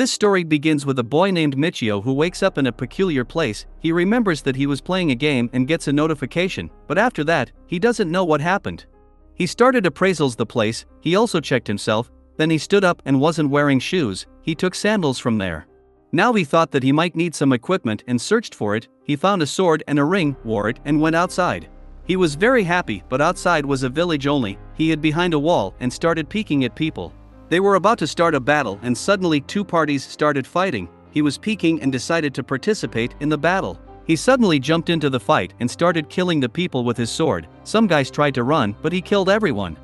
This story begins with a boy named Michio who wakes up in a peculiar place. He remembers that he was playing a game and gets a notification, but after that, he doesn't know what happened. He started appraisals the place, he also checked himself, then he stood up and wasn't wearing shoes, he took sandals from there. Now he thought that he might need some equipment and searched for it, he found a sword and a ring, wore it and went outside. He was very happy, but outside was a village only. He hid behind a wall and started peeking at people. They were about to start a battle and suddenly two parties started fighting. He was peeking and decided to participate in the battle. He suddenly jumped into the fight and started killing the people with his sword. Some guys tried to run, but he killed everyone.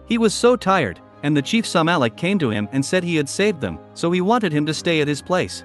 He was so tired, and the chief Samalik came to him and said he had saved them, so he wanted him to stay at his place.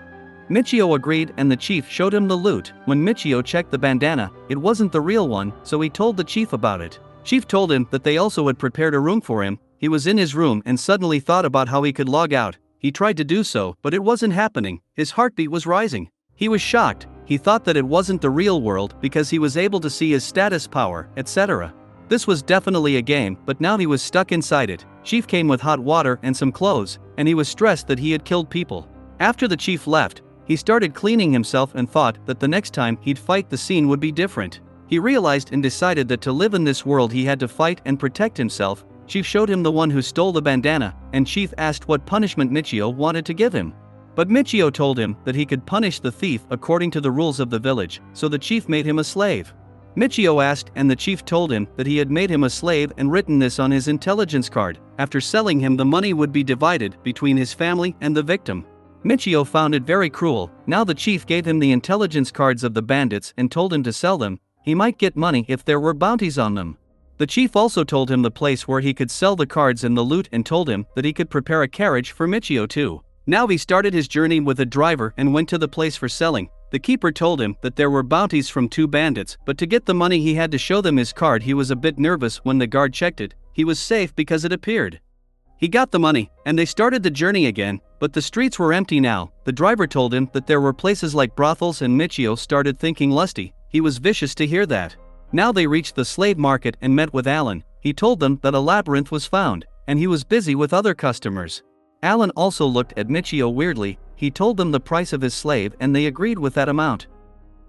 Michio agreed and the chief showed him the loot. When Michio checked the bandana, it wasn't the real one, so he told the chief about it. Chief told him that they also had prepared a room for him. He was in his room and suddenly thought about how he could log out. He tried to do so, but it wasn't happening. His heartbeat was rising. He was shocked. He thought that it wasn't the real world because he was able to see his status, power, etc. This was definitely a game, but now he was stuck inside it. Chief came with hot water and some clothes, and he was stressed that he had killed people. After the chief left, he started cleaning himself and thought that the next time he'd fight the scene would be different. He realized and decided that to live in this world he had to fight and protect himself. Chief showed him the one who stole the bandana, and Chief asked what punishment Michio wanted to give him. But Michio told him that he could punish the thief according to the rules of the village, so the chief made him a slave. Michio asked and the chief told him that he had made him a slave and written this on his intelligence card. After selling him, the money would be divided between his family and the victim. Michio found it very cruel. Now the chief gave him the intelligence cards of the bandits and told him to sell them. He might get money if there were bounties on them. The chief also told him the place where he could sell the cards and the loot and told him that he could prepare a carriage for Michio too. Now he started his journey with a driver and went to the place for selling. The keeper told him that there were bounties from two bandits, but to get the money he had to show them his card. He was a bit nervous when the guard checked it. He was safe because it appeared. He got the money, and they started the journey again, but the streets were empty now. The driver told him that there were places like brothels and Michio started thinking lusty. He was vicious to hear that. Now they reached the slave market and met with Alan. He told them that a labyrinth was found, and he was busy with other customers. Alan also looked at Michio weirdly. He told them the price of his slave and they agreed with that amount.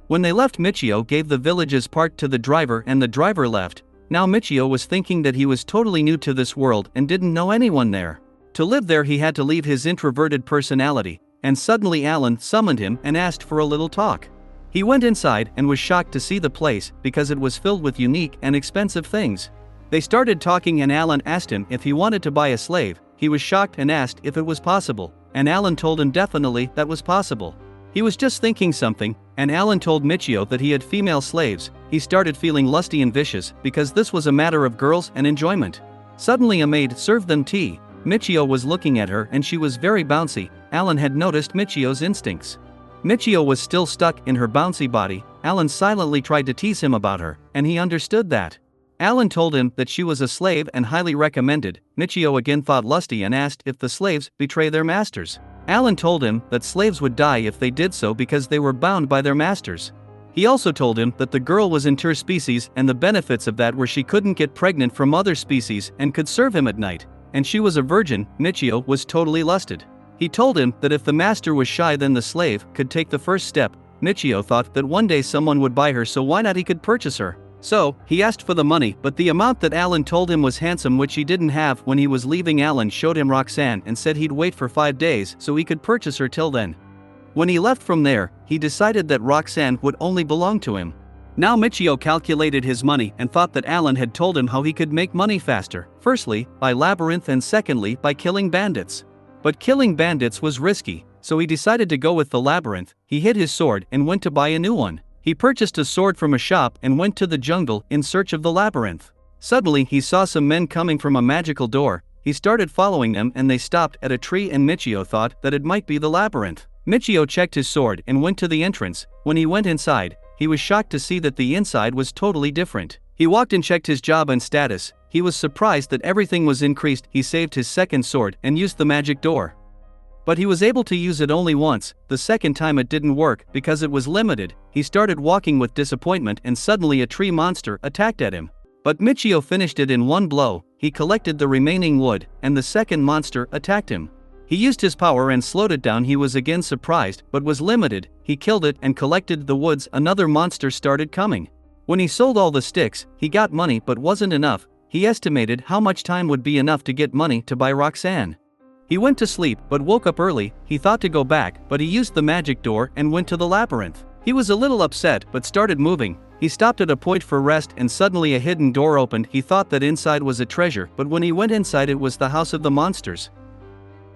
When they left, Michio gave the village's part to the driver and the driver left. Now Michio was thinking that he was totally new to this world and didn't know anyone there. To live there he had to leave his introverted personality, and suddenly Alan summoned him and asked for a little talk. He went inside and was shocked to see the place because it was filled with unique and expensive things. They started talking and Alan asked him if he wanted to buy a slave. He was shocked and asked if it was possible, and Alan told him definitely that was possible. He was just thinking something, and Alan told Michio that he had female slaves. He started feeling lusty and vicious because this was a matter of girls and enjoyment. Suddenly a maid served them tea. Michio was looking at her and she was very bouncy. Alan had noticed Michio's instincts. Michio was still stuck in her bouncy body. Alan silently tried to tease him about her, and he understood that. Alan told him that she was a slave and highly recommended. Michio again thought lusty and asked if the slaves betray their masters. Alan told him that slaves would die if they did so because they were bound by their masters. He also told him that the girl was interspecies and the benefits of that were she couldn't get pregnant from other species and could serve him at night, and she was a virgin. Michio was totally lusted. He told him that if the master was shy then the slave could take the first step. Michio thought that one day someone would buy her, so why not he could purchase her. So, he asked for the money, but the amount that Alan told him was handsome, which he didn't have. When he was leaving, Alan showed him Roxanne and said he'd wait for 5 days so he could purchase her till then. When he left from there, he decided that Roxanne would only belong to him. Now Michio calculated his money and thought that Alan had told him how he could make money faster, firstly, by labyrinth and secondly, by killing bandits. But killing bandits was risky, so he decided to go with the labyrinth. He hid his sword and went to buy a new one. He purchased a sword from a shop and went to the jungle in search of the labyrinth. Suddenly he saw some men coming from a magical door. He started following them and they stopped at a tree, and Michio thought that it might be the labyrinth. Michio checked his sword and went to the entrance. When he went inside, he was shocked to see that the inside was totally different. He walked and checked his job and status. He was surprised that everything was increased. He saved his second sword and used the magic door. But he was able to use it only once. The second time it didn't work because it was limited. He started walking with disappointment and suddenly a tree monster attacked at him. But Michio finished it in one blow. He collected the remaining wood and the second monster attacked him. He used his power and slowed it down. He was again surprised, but was limited. He killed it and collected the woods. Another monster started coming. When he sold all the sticks, he got money but wasn't enough. He estimated how much time would be enough to get money to buy Roxanne. He went to sleep but woke up early. He thought to go back, but he used the magic door and went to the labyrinth. He was a little upset but started moving. He stopped at a point for rest and suddenly a hidden door opened. He thought that inside was a treasure, but when he went inside it was the house of the monsters.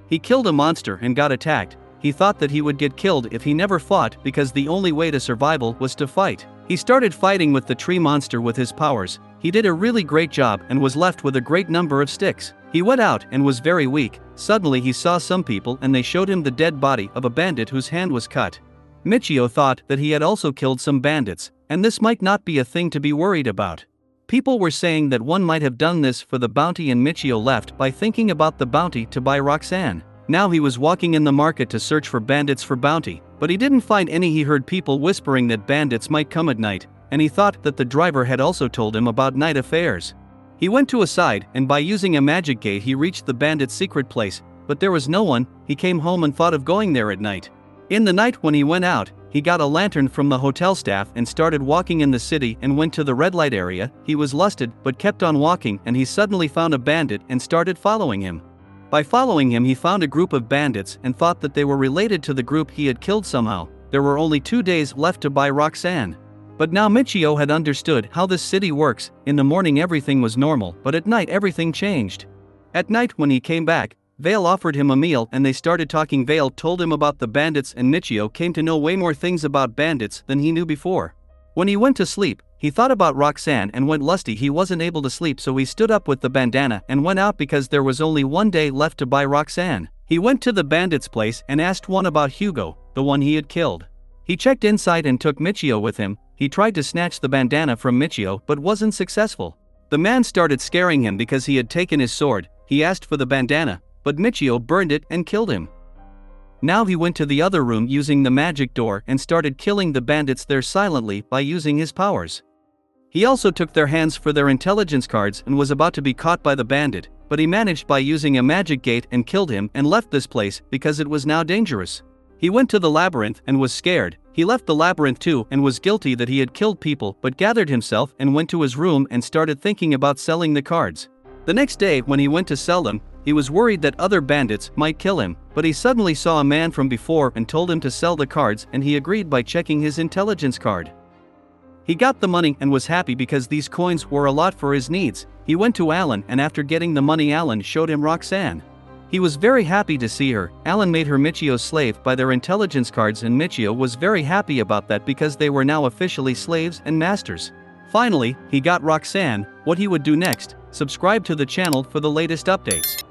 He killed a monster and got attacked. He thought that he would get killed if he never fought because the only way to survival was to fight. He started fighting with the tree monster with his powers. He did a really great job and was left with a great number of sticks. He went out and was very weak. Suddenly he saw some people and they showed him the dead body of a bandit whose hand was cut. Michio thought that he had also killed some bandits, and this might not be a thing to be worried about. People were saying that one might have done this for the bounty and Michio left by thinking about the bounty to buy Roxanne. Now he was walking in the market to search for bandits for bounty, but he didn't find any. He heard people whispering that bandits might come at night, and he thought that the driver had also told him about night affairs. He went to a side and by using a magic gate he reached the bandit's secret place, but there was no one. He came home and thought of going there at night. In the night when he went out, he got a lantern from the hotel staff and started walking in the city and went to the red light area. He was lusted but kept on walking and he suddenly found a bandit and started following him. By following him he found a group of bandits and thought that they were related to the group he had killed somehow. There were only 2 days left to buy Roxanne. But now Michio had understood how this city works. In the morning everything was normal, but at night everything changed. At night when he came back, Vale offered him a meal and they started talking. Vale told him about the bandits and Michio came to know way more things about bandits than he knew before. When he went to sleep, he thought about Roxanne and went lusty. He wasn't able to sleep, so he stood up with the bandana and went out because there was only 1 day left to buy Roxanne. He went to the bandit's place and asked one about Hugo, the one he had killed. He checked inside and took Michio with him. He tried to snatch the bandana from Michio but wasn't successful. The man started scaring him because he had taken his sword. He asked for the bandana, but Michio burned it and killed him. Now he went to the other room using the magic door and started killing the bandits there silently by using his powers. He also took their hands for their intelligence cards and was about to be caught by the bandit, but he managed by using a magic gate and killed him and left this place because it was now dangerous. He went to the labyrinth and was scared. He left the labyrinth too and was guilty that he had killed people, but gathered himself and went to his room and started thinking about selling the cards. The next day when he went to sell them, he was worried that other bandits might kill him, but he suddenly saw a man from before and told him to sell the cards and he agreed by checking his intelligence card. He got the money and was happy because these coins were a lot for his needs. He went to Alan and after getting the money Alan showed him Roxanne. He was very happy to see her. Alan made her Michio's slave by their intelligence cards and Michio was very happy about that because they were now officially slaves and masters. Finally, he got Roxanne. What he would do next? Subscribe to the channel for the latest updates.